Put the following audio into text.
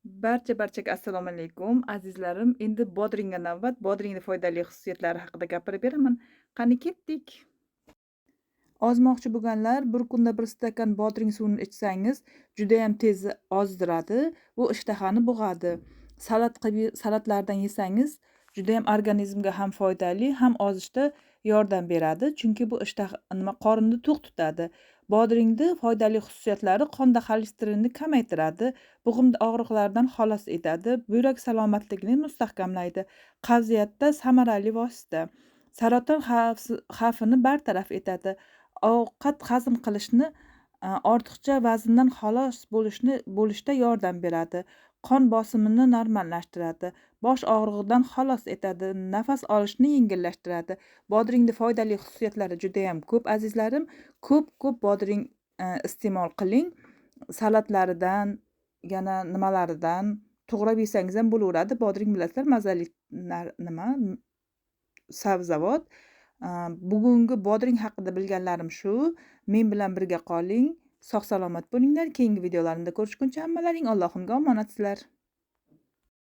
Barchaga assalomu alaykum azizlarim. Endi bodringga navbat. Bodringning foydali xususiyatlari haqida gapirib beraman. Qani ketdik. Ozmoqchi bo'lganlar, bir kunda bir stakan bodring suvini ichsangiz, juda ham tez ozdiradi. Bu ishtahani bug'adi. Salatlardan yesangiz, juda ham organizmga ham foydali, ham ozishda yordam beradi. Chunki bu qorinni to'q tutadi. Bodringni foydali xususiyatlari qonda xolesterinni kamaytiradi, bo'g'im og'riqlaridan xalos etadi, buyrak salomatligini mustahkamlaydi. Qavziyatda samarali vosita. Saraton xavfini bartaraf etadi. Ovqat hazm qilishni, ortiqcha vazndan xalos bo'lishda yordam beradi. Qon bosimini normallashtiradi. Bosh og'rig'idan xalos etadi. Nafas olishni yengillashtiradi. Bodringning foydali xususiyatlari juda ham ko'p azizlarim. Ko'p bodring iste'mol qiling. Salatlaridan, yana nimalaridan to'g'rab yesangiz ham bo'laveradi. Bodring bilasizlar, mazali sabzavot. Bugungi bodring haqida bilganlarim shu. Men bilan birga qoling. Sog' salomat bo'linglar. Keyingi videolarimda ko'rishguncha hammalaring Allohimga omonatsizlar.